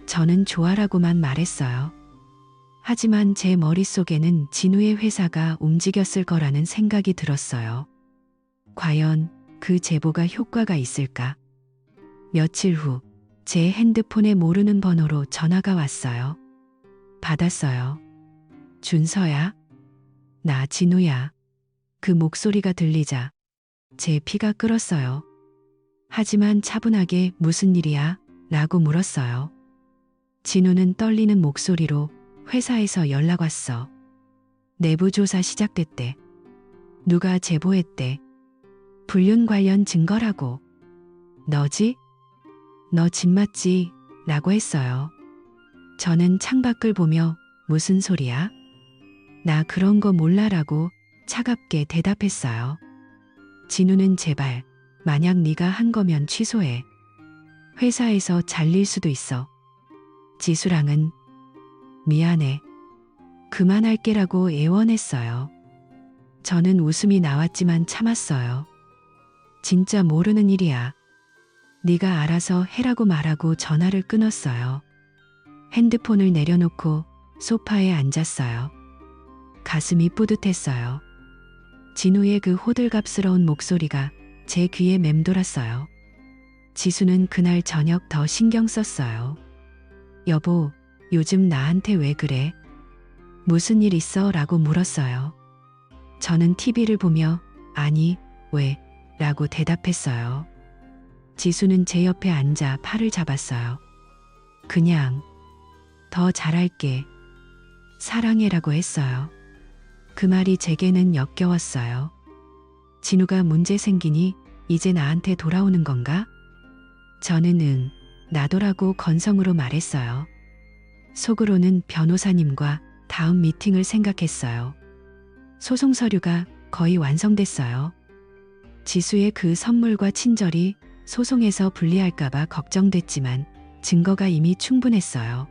저는 좋아라고만 말했어요. 하지만 제 머릿속에는 진우의 회사가 움직였을 거라는 생각이 들었어요. 과연 그 제보가 효과가 있을까? 며칠 후 제 핸드폰에 모르는 번호로 전화가 왔어요. 받았어요. 준서야? 나 진우야. 그 목소리가 들리자 제 피가 끓었어요. 하지만 차분하게 무슨 일이야? 라고 물었어요. 진우는 떨리는 목소리로 회사에서 연락 왔어. 내부 조사 시작됐대. 누가 제보했대. 불륜 관련 증거라고. 너지? 너 집 맞지? 라고 했어요. 저는 창밖을 보며 무슨 소리야? 나 그런 거 몰라라고 차갑게 대답했어요. 진우는 제발 만약 네가 한 거면 취소해. 회사에서 잘릴 수도 있어. 지수랑은 미안해. 그만할게라고 애원했어요. 저는 웃음이 나왔지만 참았어요. 진짜 모르는 일이야. 네가 알아서 해라고 말하고 전화를 끊었어요. 핸드폰을 내려놓고 소파에 앉았어요. 가슴이 뿌듯했어요. 진우의 그 호들갑스러운 목소리가 제 귀에 맴돌았어요. 지수는 그날 저녁 더 신경 썼어요. 여보, 요즘 나한테 왜 그래? 무슨 일 있어? 라고 물었어요. 저는 TV를 보며 아니, 왜? 라고 대답했어요. 지수는 제 옆에 앉아 팔을 잡았어요. 그냥 더 잘할게. 사랑해라고 했어요. 그 말이 제게는 역겨웠어요. 진우가 문제 생기니 이제 나한테 돌아오는 건가? 저는 응, 나도라고 건성으로 말했어요. 속으로는 변호사님과 다음 미팅을 생각했어요. 소송 서류가 거의 완성됐어요. 지수의 그 선물과 친절이 소송에서 불리할까봐 걱정됐지만 증거가 이미 충분했어요.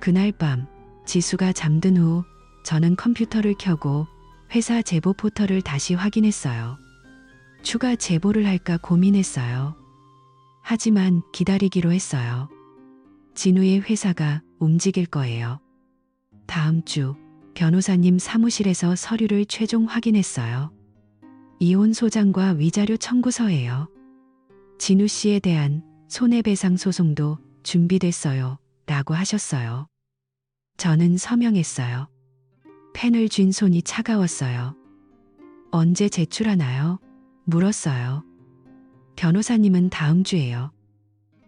그날 밤 지수가 잠든 후 저는 컴퓨터를 켜고 회사 제보 포털을 다시 확인했어요. 추가 제보를 할까 고민했어요. 하지만 기다리기로 했어요. 진우의 회사가 움직일 거예요. 다음 주 변호사님 사무실에서 서류를 최종 확인했어요. 이혼 소장과 위자료 청구서예요. 진우 씨에 대한 손해배상 소송도 준비됐어요. 라고 하셨어요. 저는 서명했어요. 펜을 쥔 손이 차가웠어요. 언제 제출하나요? 물었어요. 변호사님은 다음 주에요.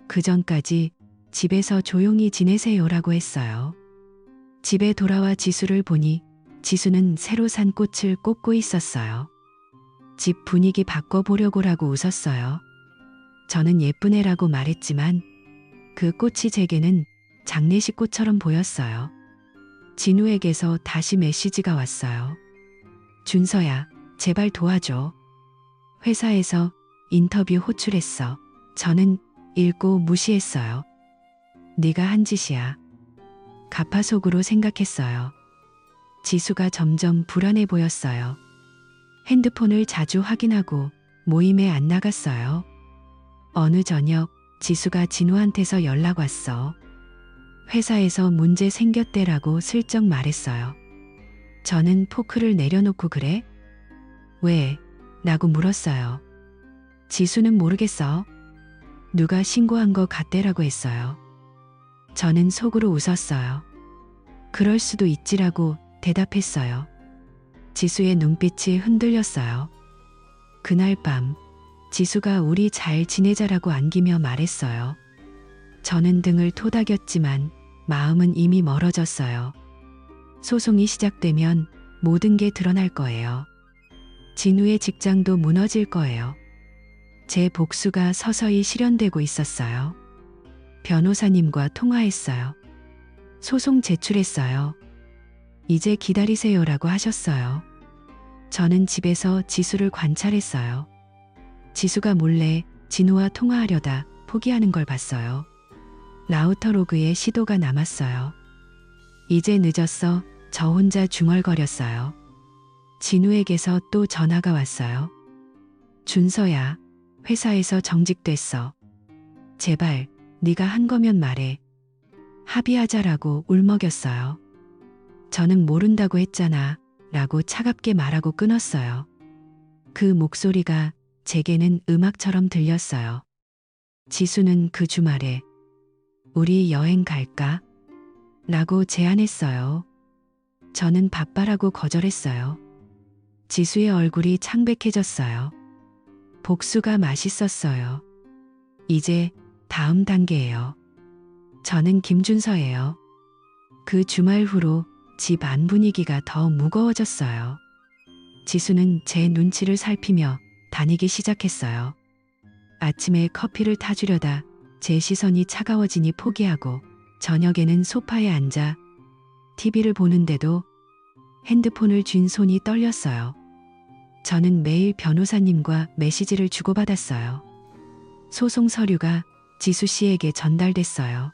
그 전까지 집에서 조용히 지내세요라고 했어요. 집에 돌아와 지수를 보니 지수는 새로 산 꽃을 꽂고 있었어요. 집 분위기 바꿔보려고라고 웃었어요. 저는 예쁜 애라고 말했지만 그 꽃이 제게는 장례식 꽃처럼 보였어요. 진우에게서 다시 메시지가 왔어요. 준서야, 제발 도와줘. 회사에서 인터뷰 호출했어. 저는 읽고 무시했어요. 네가 한 짓이야. 가파속으로 생각했어요. 지수가 점점 불안해 보였어요. 핸드폰을 자주 확인하고 모임에 안 나갔어요. 어느 저녁 지수가 진우한테서 연락 왔어. 회사에서 문제 생겼대라고 슬쩍 말했어요. 저는 포크를 내려놓고 그래? 왜? 라고 물었어요. 지수는 모르겠어. 누가 신고한 거 같대라고 했어요. 저는 속으로 웃었어요. 그럴 수도 있지라고 대답했어요. 지수의 눈빛이 흔들렸어요. 그날 밤 지수가 우리 잘 지내자라고 안기며 말했어요. 저는 등을 토닥였지만 마음은 이미 멀어졌어요. 소송이 시작되면 모든 게 드러날 거예요. 진우의 직장도 무너질 거예요. 제 복수가 서서히 실현되고 있었어요. 변호사님과 통화했어요. 소송 제출했어요. 이제 기다리세요라고 하셨어요. 저는 집에서 지수를 관찰했어요. 지수가 몰래 진우와 통화하려다 포기하는 걸 봤어요. 라우터 로그에 시도가 남았어요. 이제 늦었어. 저 혼자 중얼거렸어요. 진우에게서 또 전화가 왔어요. 준서야, 회사에서 정직됐어. 제발 네가 한 거면 말해. 합의하자라고 울먹였어요. 저는 모른다고 했잖아 라고 차갑게 말하고 끊었어요. 그 목소리가 제게는 음악처럼 들렸어요. 지수는 그 주말에 우리 여행 갈까? 라고 제안했어요. 저는 바빠라고 거절했어요. 지수의 얼굴이 창백해졌어요. 복수가 맛있었어요. 이제 다음 단계예요. 저는 김준서예요. 그 주말 후로 집 안 분위기가 더 무거워졌어요. 지수는 제 눈치를 살피며 다니기 시작했어요. 아침에 커피를 타주려다 제 시선이 차가워지니 포기하고 저녁에는 소파에 앉아 TV를 보는데도 핸드폰을 쥔 손이 떨렸어요. 저는 매일 변호사님과 메시지를 주고받았어요. 소송 서류가 지수 씨에게 전달됐어요.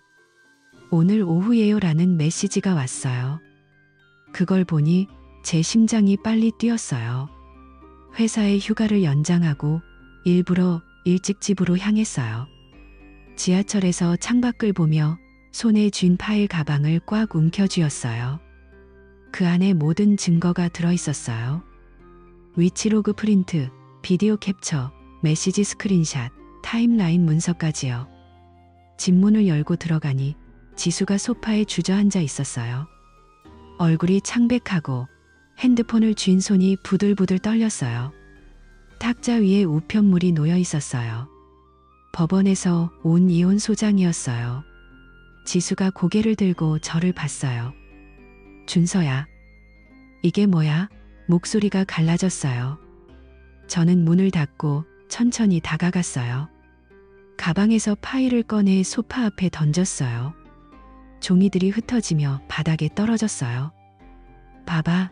오늘 오후에요라는 메시지가 왔어요. 그걸 보니 제 심장이 빨리 뛰었어요. 회사의 휴가를 연장하고 일부러 일찍 집으로 향했어요. 지하철에서 창밖을 보며 손에 쥔 파일 가방을 꽉 움켜쥐었어요. 그 안에 모든 증거가 들어있었어요. 위치로그 프린트, 비디오 캡처, 메시지 스크린샷, 타임라인 문서까지요. 집 문을 열고 들어가니 지수가 소파에 주저앉아 있었어요. 얼굴이 창백하고 핸드폰을 쥔 손이 부들부들 떨렸어요. 탁자 위에 우편물이 놓여 있었어요. 법원에서 온 이혼 소장이었어요. 지수가 고개를 들고 저를 봤어요. 준서야. 이게 뭐야? 목소리가 갈라졌어요. 저는 문을 닫고 천천히 다가갔어요. 가방에서 파일을 꺼내 소파 앞에 던졌어요. 종이들이 흩어지며 바닥에 떨어졌어요. 봐봐.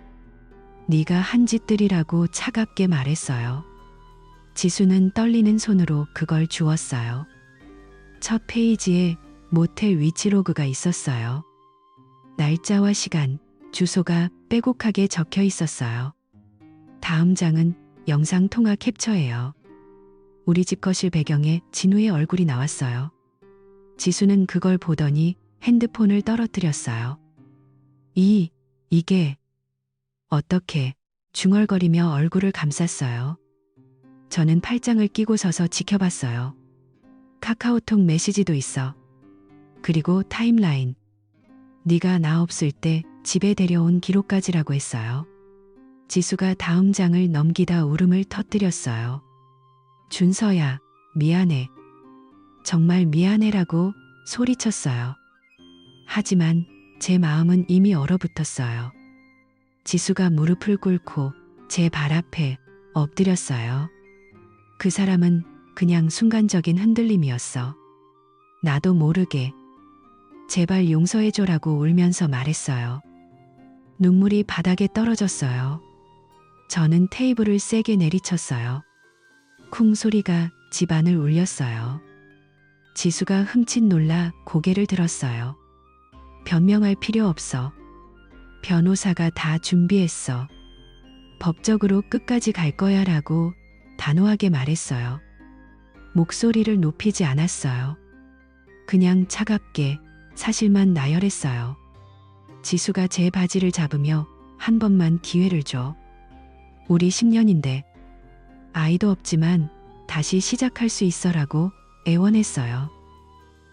네가 한 짓들이라고 차갑게 말했어요. 지수는 떨리는 손으로 그걸 주웠어요. 첫 페이지에 모텔 위치로그가 있었어요. 날짜와 시간, 주소가 빼곡하게 적혀 있었어요. 다음 장은 영상통화 캡처예요. 우리 집 거실 배경에 진우의 얼굴이 나왔어요. 지수는 그걸 보더니 핸드폰을 떨어뜨렸어요. 이게 어떻게 중얼거리며 얼굴을 감쌌어요. 저는 팔짱을 끼고 서서 지켜봤어요. 카카오톡 메시지도 있어. 그리고 타임라인. 네가 나 없을 때 집에 데려온 기록까지라고 했어요. 지수가 다음 장을 넘기다 울음을 터뜨렸어요. 준서야, 미안해. 정말 미안해라고 소리쳤어요. 하지만 제 마음은 이미 얼어붙었어요. 지수가 무릎을 꿇고 제 발 앞에 엎드렸어요. 그 사람은 그냥 순간적인 흔들림이었어. 나도 모르게 제발 용서해줘라고 울면서 말했어요. 눈물이 바닥에 떨어졌어요. 저는 테이블을 세게 내리쳤어요. 쿵 소리가 집안을 울렸어요. 지수가 흠칫 놀라 고개를 들었어요. 변명할 필요 없어. 변호사가 다 준비했어. 법적으로 끝까지 갈 거야 라고 단호하게 말했어요. 목소리를 높이지 않았어요. 그냥 차갑게 사실만 나열했어요. 지수가 제 바지를 잡으며 한 번만 기회를 줘. 우리 10년인데 아이도 없지만 다시 시작할 수 있어라고 애원했어요.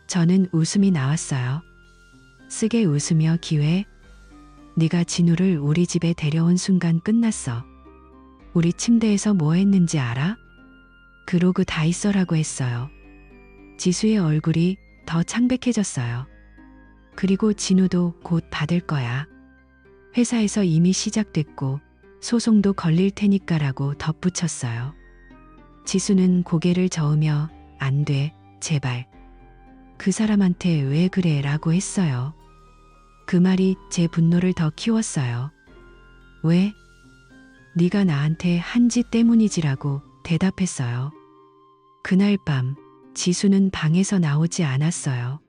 저는 웃음이 나왔어요. 쓰게 웃으며 기회. 네가 진우를 우리 집에 데려온 순간 끝났어. 우리 침대에서 뭐 했는지 알아? 그러고 다 있어라고 했어요. 지수의 얼굴이 더 창백해졌어요. 그리고 진우도 곧 받을 거야. 회사에서 이미 시작됐고 소송도 걸릴 테니까라고 덧붙였어요. 지수는 고개를 저으며 안 돼, 제발. 그 사람한테 왜 그래 라고 했어요. 그 말이 제 분노를 더 키웠어요. 왜? 네가 나한테 한 짓 때문이지라고 대답했어요. 그날 밤 지수는 방에서 나오지 않았어요.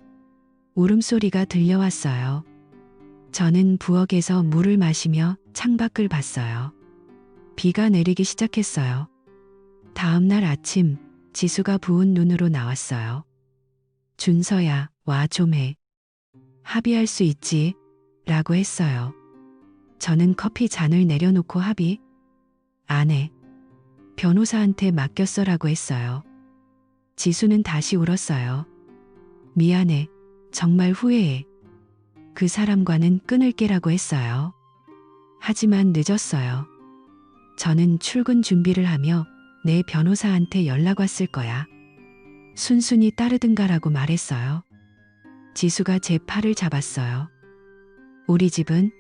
울음소리가 들려왔어요. 저는 부엌에서 물을 마시며 창밖을 봤어요. 비가 내리기 시작했어요. 다음 날 아침 지수가 부은 눈으로 나왔어요. 준서야, 와 좀 해. 합의할 수 있지? 라고 했어요. 저는 커피 잔을 내려놓고 합의? 안 해. 변호사한테 맡겼어라고 했어요. 지수는 다시 울었어요. 미안해. 정말 후회해. 그 사람과는 끊을게라고 했어요. 하지만 늦었어요. 저는 출근 준비를 하며 내 변호사한테 연락 왔을 거야. 순순히 따르든가라고 말했어요. 지수가 제 팔을 잡았어요. 우리 집은?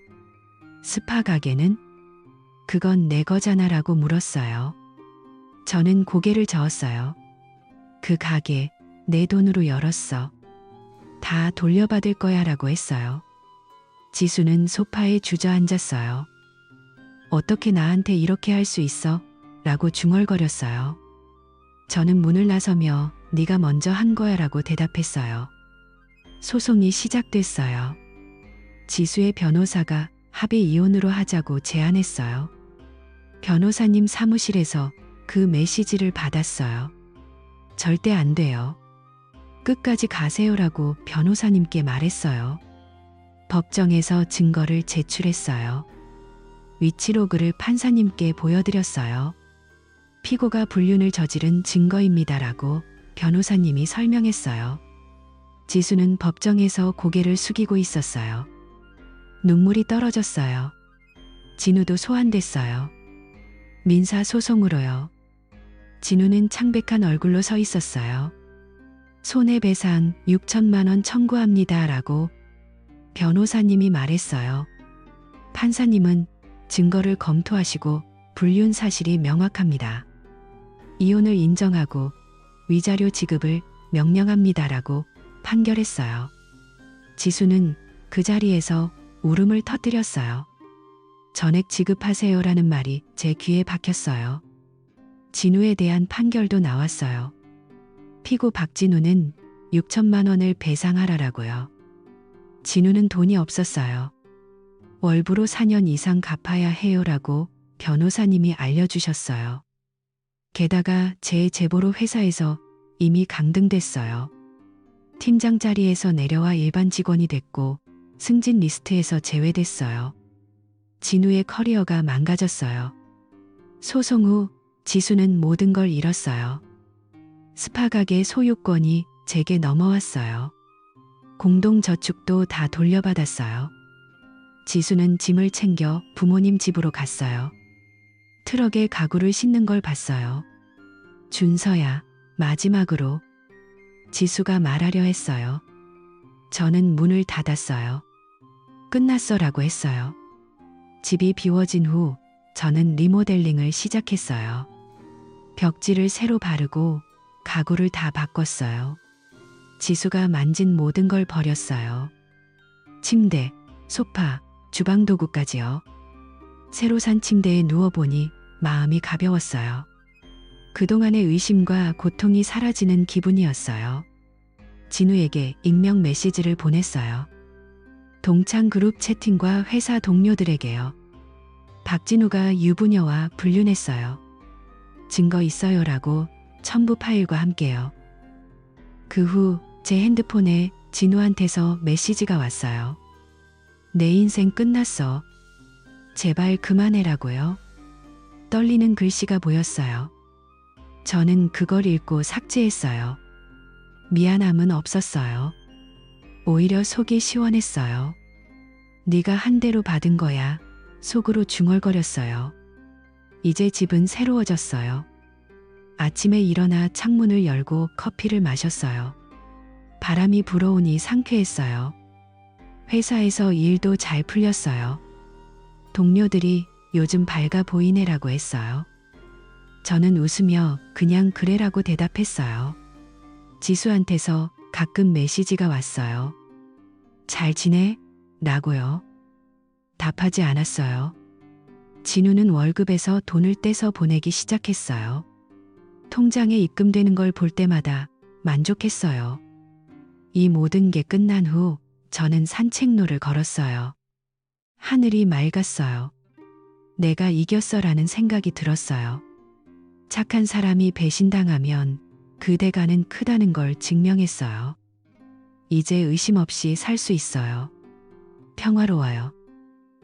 스파 가게는? 그건 내 거잖아라고 물었어요. 저는 고개를 저었어요. 그 가게 내 돈으로 열었어. 다 돌려받을 거야 라고 했어요. 지수는 소파에 주저앉았어요. 어떻게 나한테 이렇게 할 수 있어? 라고 중얼거렸어요. 저는 문을 나서며 네가 먼저 한 거야 라고 대답했어요. 소송이 시작됐어요. 지수의 변호사가 합의 이혼으로 하자고 제안했어요. 변호사님 사무실에서 그 메시지를 받았어요. 절대 안 돼요. 끝까지 가세요라고 변호사님께 말했어요. 법정에서 증거를 제출했어요. 위치로그를 판사님께 보여드렸어요. 피고가 불륜을 저지른 증거입니다라고 변호사님이 설명했어요. 지수는 법정에서 고개를 숙이고 있었어요. 눈물이 떨어졌어요. 진우도 소환됐어요. 민사소송으로요. 진우는 창백한 얼굴로 서 있었어요. 손해배상 6천만 원 청구합니다 라고 변호사님이 말했어요. 판사님은 증거를 검토하시고 불륜 사실이 명확합니다. 이혼을 인정하고 위자료 지급을 명령합니다라고 판결했어요. 지수는 그 자리에서 울음을 터뜨렸어요. 전액 지급하세요라는 말이 제 귀에 박혔어요. 진우에 대한 판결도 나왔어요. 피고 박진우는 6천만 원을 배상하라라고요. 진우는 돈이 없었어요. 월부로 4년 이상 갚아야 해요라고 변호사님이 알려주셨어요. 게다가 제 제보로 회사에서 이미 강등됐어요. 팀장 자리에서 내려와 일반 직원이 됐고 승진 리스트에서 제외됐어요. 진우의 커리어가 망가졌어요. 소송 후 지수는 모든 걸 잃었어요. 스파 가게 소유권이 제게 넘어왔어요. 공동저축도 다 돌려받았어요. 지수는 짐을 챙겨 부모님 집으로 갔어요. 트럭에 가구를 싣는 걸 봤어요. 준서야, 마지막으로. 지수가 말하려 했어요. 저는 문을 닫았어요. 끝났어라고 했어요. 집이 비워진 후 저는 리모델링을 시작했어요. 벽지를 새로 바르고 가구를 다 바꿨어요. 지수가 만진 모든 걸 버렸어요. 침대, 소파, 주방 도구까지요. 새로 산 침대에 누워보니 마음이 가벼웠어요. 그동안의 의심과 고통이 사라지는 기분이었어요. 진우에게 익명 메시지를 보냈어요. 동창 그룹 채팅과 회사 동료들에게요. 박진우가 유부녀와 불륜했어요. 증거 있어요라고 첨부 파일과 함께요. 그 후 제 핸드폰에 진우한테서 메시지가 왔어요. 내 인생 끝났어. 제발 그만해라고요. 떨리는 글씨가 보였어요. 저는 그걸 읽고 삭제했어요. 미안함은 없었어요. 오히려 속이 시원했어요. 네가 한 대로 받은 거야. 속으로 중얼거렸어요. 이제 집은 새로워졌어요. 아침에 일어나 창문을 열고 커피를 마셨어요. 바람이 불어오니 상쾌했어요. 회사에서 일도 잘 풀렸어요. 동료들이 요즘 밝아 보이네라고 했어요. 저는 웃으며 그냥 그래라고 대답했어요. 지수한테서 가끔 메시지가 왔어요. 잘 지내? 라고요. 답하지 않았어요. 진우는 월급에서 돈을 떼서 보내기 시작했어요. 통장에 입금되는 걸 볼 때마다 만족했어요. 이 모든 게 끝난 후 저는 산책로를 걸었어요. 하늘이 맑았어요. 내가 이겼어라는 생각이 들었어요. 착한 사람이 배신당하면 그 대가는 크다는 걸 증명했어요. 이제 의심 없이 살 수 있어요. 평화로워요.